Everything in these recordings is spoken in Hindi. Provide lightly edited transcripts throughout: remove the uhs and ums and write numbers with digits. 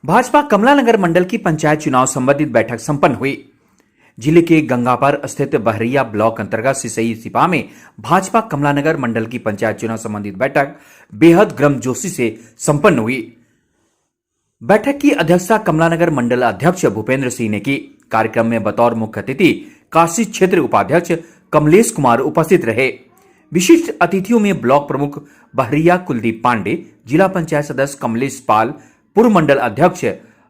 भाजपा कमलानगर मंडल की पंचायत चुनाव संबंधित बैठक संपन्न हुई। जिले के गंगापर स्थित बहरिया ब्लॉक अंतर्गत सिसई सिपा में भाजपा कमलानगर मंडल की पंचायत चुनाव संबंधित बैठक बेहद गर्मजोशी से संपन्न हुई। बैठक की अध्यक्षता कमलानगर मंडल अध्यक्ष भूपेंद्र सिंह ने की। कार्यक्रम में बतौर मुख्य अतिथि काशी क्षेत्र उपाध्यक्ष कमलेश कुमार उपस्थित रहे। विशिष्ट अतिथियों में ब्लॉक प्रमुख बहरिया कुलदीप पांडे, जिला पंचायत सदस्य कमलेश पाल, पूर्व मंडल अध्यक्ष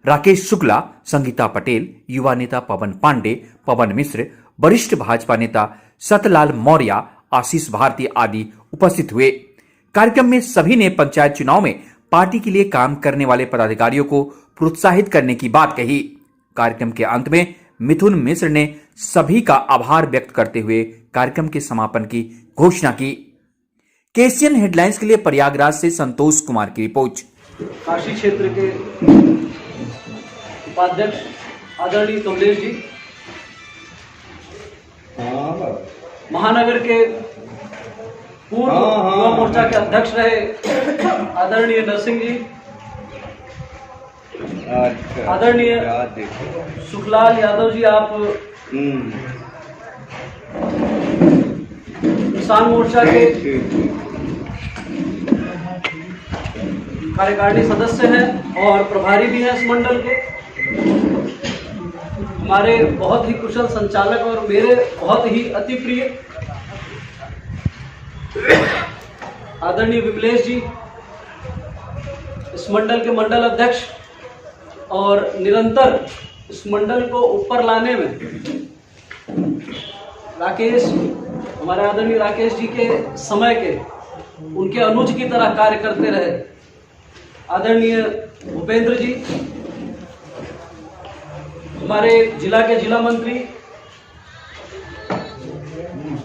राकेश शुक्ला, संगीता पटेल, युवा नेता पवन पांडे, पवन मिश्र, वरिष्ठ भाजपा नेता सतलाल मौर्य, आशीष भारती आदि उपस्थित हुए। कार्यक्रम में सभी ने पंचायत चुनाव में पार्टी के लिए काम करने वाले पदाधिकारियों को प्रोत्साहित करने की बात कही। कार्यक्रम के अंत में मिथुन मिश्र ने सभी का आभार व्यक्त करते हुए कार्यक्रम के समापन की घोषणा की। केसीएन हेडलाइंस के लिए प्रयागराज से संतोष कुमार की रिपोर्ट। काशी क्षेत्र के उपाध्यक्ष आदरणीय कमलेश जी, महानगर के पूर्व युवा मोर्चा के अध्यक्ष रहे आदरणीय नरसिंह जी, आदरणीय सुखलाल यादव जी, आप किसान मोर्चा के कार्यकारिणी सदस्य हैं और प्रभारी भी हैं इस मंडल के। हमारे बहुत ही कुशल संचालक और मेरे बहुत ही अति प्रिय आदरणीय विमलेश जी, इस मंडल के मंडल अध्यक्ष, और निरंतर इस मंडल को ऊपर लाने में राकेश, हमारे आदरणीय राकेश जी के समय के उनके अनुज की तरह कार्य करते रहे आदरणीय भूपेंद्र जी, हमारे जिला के जिला मंत्री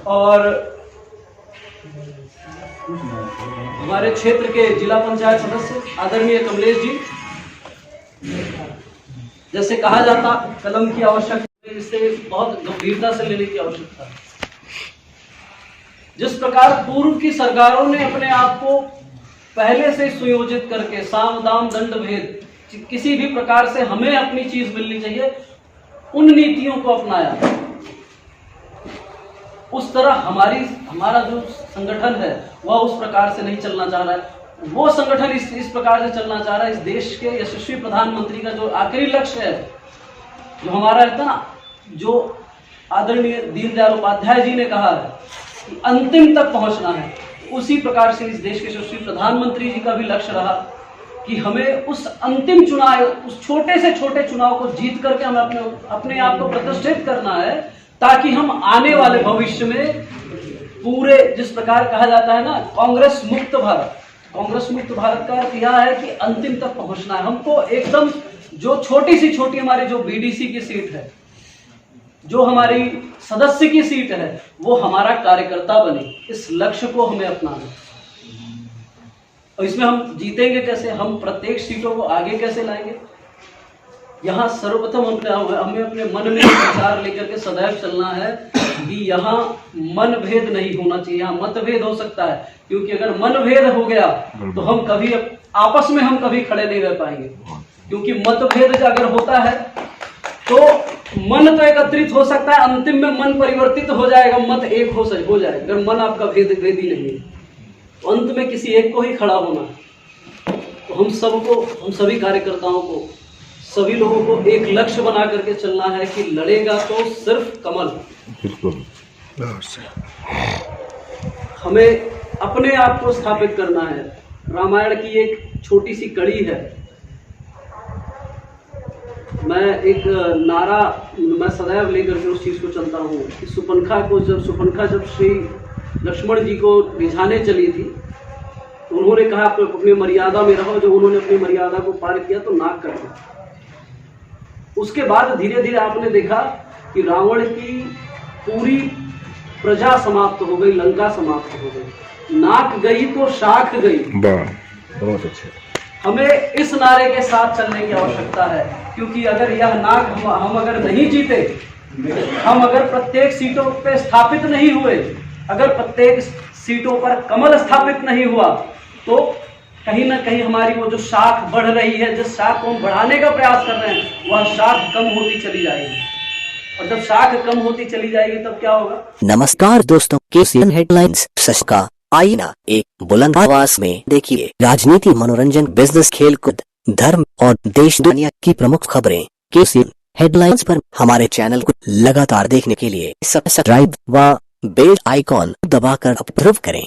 और हमारे क्षेत्र के जिला पंचायत सदस्य आदरणीय कमलेश जी। जैसे कहा जाता, कलम की आवश्यकता है, इसे बहुत गंभीरता से लेने की आवश्यकता है। जिस प्रकार पूर्व की सरकारों ने अपने आप को पहले से सुयोजित करके साम दाम दंड भेद, किसी भी प्रकार से हमें अपनी चीज मिलनी चाहिए, उन नीतियों को अपनाया, उस तरह हमारा जो संगठन है वह उस प्रकार से नहीं चलना चाह रहा है। वो संगठन इस प्रकार से चलना चाह रहा है। इस देश के यशस्वी प्रधानमंत्री का जो आखिरी लक्ष्य है, जो हमारा रहता ना, जो आदरणीय दीनदयाल उपाध्याय जी ने कहा है कि अंतिम तक पहुंचना है, उसी प्रकार से इस देश के यशस्वी प्रधानमंत्री जी का भी लक्ष्य रहा कि हमें उस अंतिम चुनाव, उस छोटे से छोटे चुनाव को जीत करके हमें अपने आप को प्रतिष्ठित करना है, ताकि हम आने वाले भविष्य में पूरे, जिस प्रकार कहा जाता है ना, कांग्रेस मुक्त भारत का अर्थ यह है कि अंतिम तक पहुंचना है हमको। एकदम जो छोटी सी छोटी हमारी जो बीडीसी की सीट है, जो हमारी सदस्य की सीट है, वो हमारा कार्यकर्ता बने, इस लक्ष्य को हमें अपनाना। और इसमें हम जीतेंगे कैसे, हम प्रत्येक सीटों को आगे कैसे लाएंगे। यहाँ सर्वप्रथम हमें अपने मन में विचार लेकर के सदैव चलना है कि यहाँ मनभेद नहीं होना चाहिए। यहाँ मतभेद हो सकता है, क्योंकि अगर मनभेद हो गया तो हम कभी आपस में हम कभी खड़े नहीं रह पाएंगे। क्योंकि मतभेद अगर होता है तो मन तो एकत्रित हो सकता है, अंतिम में मन परिवर्तित हो जाएगा, मत एक हो जाएगा। अगर मन आपका भेदी नहीं है तो अंत में किसी एक को ही खड़ा होना है। तो हम सभी कार्यकर्ताओं को, सभी लोगों को एक लक्ष्य बना करके चलना है कि लड़ेगा तो सिर्फ कमल। बिल्कुल। हमें अपने आप को स्थापित करना है। रामायण की एक छोटी सी कड़ी है, मैं एक नारा मैं सदैव लेकर के उस चीज को चलता हूँ कि सुपनखा जब श्री लक्ष्मण जी को रिझाने चली थी तो उन्होंने कहा अपनी मर्यादा में रहो। जब उन्होंने अपनी मर्यादा को पार किया तो नाक कट गया। उसके बाद धीरे धीरे आपने देखा कि रावण की पूरी प्रजा समाप्त हो गई, लंका समाप्त हो गई, नाक गई तो शाख गई। बहुत अच्छे। हमें इस नारे के साथ चलने की आवश्यकता है, क्योंकि अगर यह नाक हम अगर नहीं जीते, हम अगर प्रत्येक सीटों पे स्थापित नहीं हुए, अगर प्रत्येक सीटों पर कमल स्थापित नहीं हुआ, तो कहीं ना कहीं हमारी वो जो शाख बढ़ रही है, जिस शाख को हम बढ़ाने का प्रयास कर रहे हैं, वह शाख कम होती चली जाएगी। और जब शाख कम होती चली जाएगी तब क्या होगा? नमस्कार दोस्तों, केसीएन हेडलाइंस सच का आईना एक बुलंद आवाज में देखिए। राजनीति, मनोरंजन, बिजनेस, खेलकूद, धर्म और देश दुनिया की प्रमुख खबरें केसीएन हेडलाइंस पर हमारे चैनल को लगातार देखने के लिए सब्सक्राइब व बेल आइकॉन दबाकर अप्रूव करें।